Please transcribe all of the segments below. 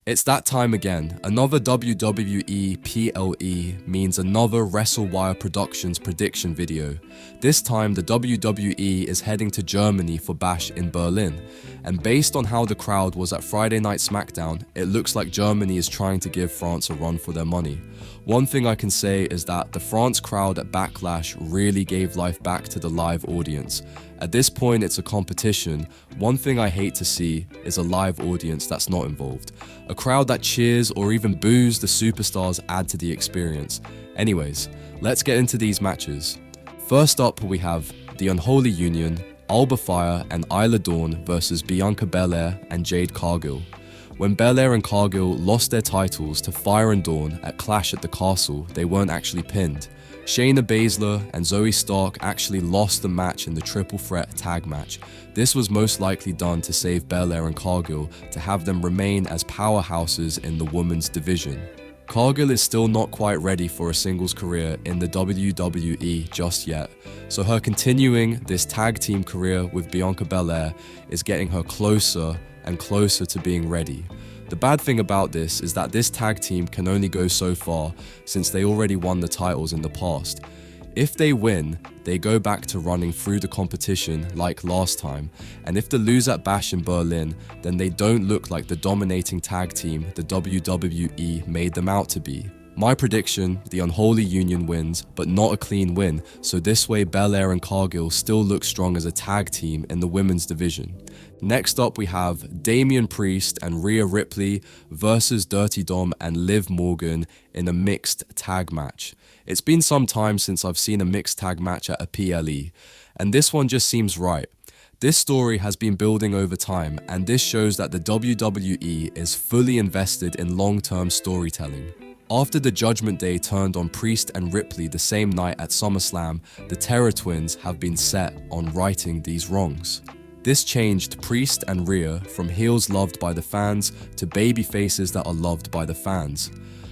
It's that time again. Another WWE PLE means another WrestleWire Productions prediction video. This time the WWE is heading to Germany for Bash in Berlin. And based on how the crowd was at Friday Night SmackDown, it looks like Germany is trying to give France a run for their money. One thing I can say is that the France crowd at Backlash really gave life back to the live audience. At this point it's a competition. One thing I hate to see is a live audience that's not involved. A crowd that cheers or even boos the superstars add to the experience. Anyways, let's get into these matches. First up we have the Unholy Union, Alba Fire and Isla Dawn versus Bianca Belair and Jade Cargill. When Belair and Cargill lost their titles to Fire and Dawn at Clash at the Castle, they weren't actually pinned. Shayna Baszler and Zoe Stark actually lost the match in the Triple Threat tag match. This was most likely done to save Belair and Cargill to have them remain as powerhouses in the women's division. Cargill is still not quite ready for a singles career in the WWE just yet, so her continuing this tag team career with Bianca Belair is getting her closer and closer to being ready. The bad thing about this is that this tag team can only go so far since they already won the titles in the past. If they win, they go back to running through the competition like last time, and if they lose at Bash in Berlin, then they don't look like the dominating tag team the WWE made them out to be. My prediction, the Unholy Union wins, but not a clean win, so this way Belair and Cargill still look strong as a tag team in the women's division. Next up we have Damian Priest and Rhea Ripley versus Dirty Dom and Liv Morgan in a mixed tag match. It's been some time since I've seen a mixed tag match at a PLE, and this one just seems right. This story has been building over time, and this shows that the WWE is fully invested in long-term storytelling. After the Judgment Day turned on Priest and Ripley the same night at SummerSlam, the Terror Twins have been set on righting these wrongs. This changed Priest and Rhea from heels loved by the fans to baby faces that are loved by the fans.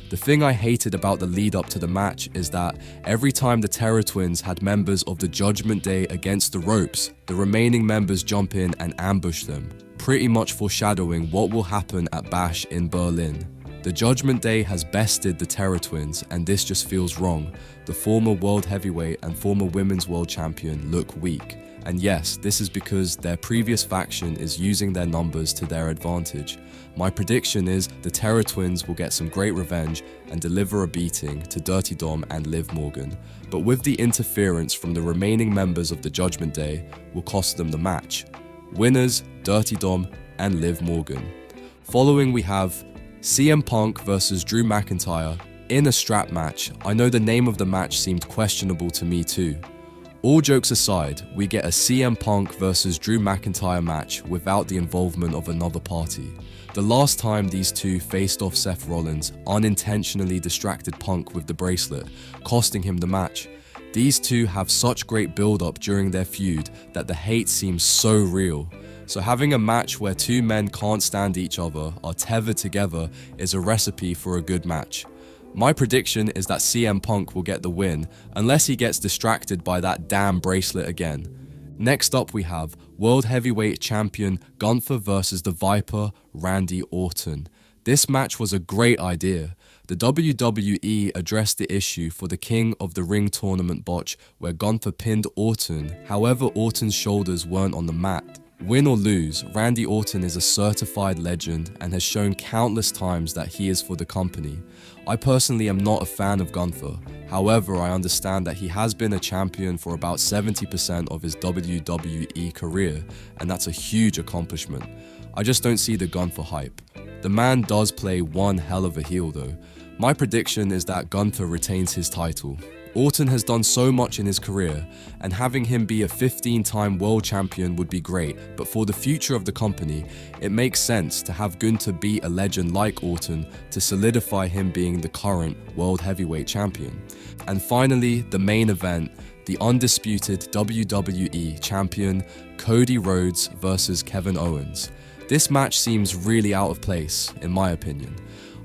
The thing I hated about the lead up to the match is that every time the Terror Twins had members of the Judgment Day against the ropes, the remaining members jump in and ambush them, pretty much foreshadowing what will happen at Bash in Berlin. The Judgment Day has bested the Terror Twins, and this just feels wrong. The former World Heavyweight and former Women's World Champion look weak. And yes, this is because their previous faction is using their numbers to their advantage. My prediction is the Terror Twins will get some great revenge and deliver a beating to Dirty Dom and Liv Morgan. But with the interference from the remaining members of the Judgment Day will cost them the match. Winners, Dirty Dom and Liv Morgan. Following we have CM Punk versus Drew McIntyre in a strap match. I know the name of the match seemed questionable to me too. All jokes aside, we get a CM Punk versus Drew McIntyre match without the involvement of another party. The last time these two faced off, Seth Rollins unintentionally distracted Punk with the bracelet, costing him the match. These two have such great build-up during their feud that the hate seems so real. So having a match where two men can't stand each other, are tethered together, is a recipe for a good match. My prediction is that CM Punk will get the win, unless he gets distracted by that damn bracelet again. Next up we have World Heavyweight Champion Gunther versus the Viper, Randy Orton. This match was a great idea. The WWE addressed the issue for the King of the Ring tournament botch where Gunther pinned Orton, however Orton's shoulders weren't on the mat. Win or lose, Randy Orton is a certified legend and has shown countless times that he is for the company. I personally am not a fan of Gunther, however I understand that he has been a champion for about 70% of his WWE career, and that's a huge accomplishment. I just don't see the Gunther hype. The man does play one hell of a heel though. My prediction is that Gunther retains his title. Orton has done so much in his career, and having him be a 15-time world champion would be great, but for the future of the company, it makes sense to have Gunther beat a legend like Orton to solidify him being the current world heavyweight champion. And finally, the main event, the undisputed WWE champion Cody Rhodes versus Kevin Owens. This match seems really out of place, in my opinion.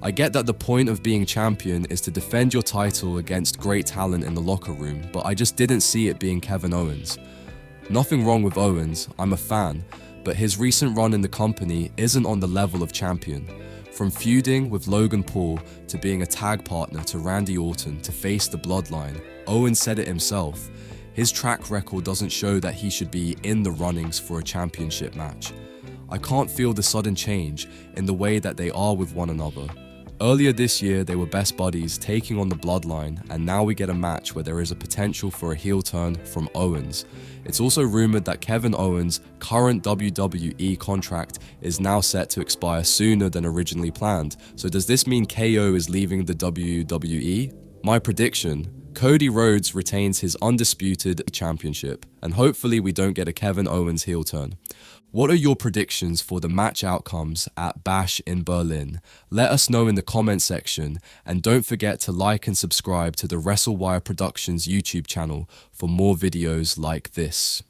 I get that the point of being champion is to defend your title against great talent in the locker room, but I just didn't see it being Kevin Owens. Nothing wrong with Owens, I'm a fan, but his recent run in the company isn't on the level of champion. From feuding with Logan Paul to being a tag partner to Randy Orton to face the Bloodline, Owens said it himself, his track record doesn't show that he should be in the runnings for a championship match. I can't feel the sudden change in the way that they are with one another. Earlier this year, they were best buddies taking on the Bloodline, and now we get a match where there is a potential for a heel turn from Owens. It's also rumored that Kevin Owens' current WWE contract is now set to expire sooner than originally planned. So does this mean KO is leaving the WWE? My prediction: Cody Rhodes retains his Undisputed Championship, and hopefully we don't get a Kevin Owens heel turn. What are your predictions for the match outcomes at Bash in Berlin? Let us know in the comment section, and don't forget to like and subscribe to the WrestleWire Productions YouTube channel for more videos like this.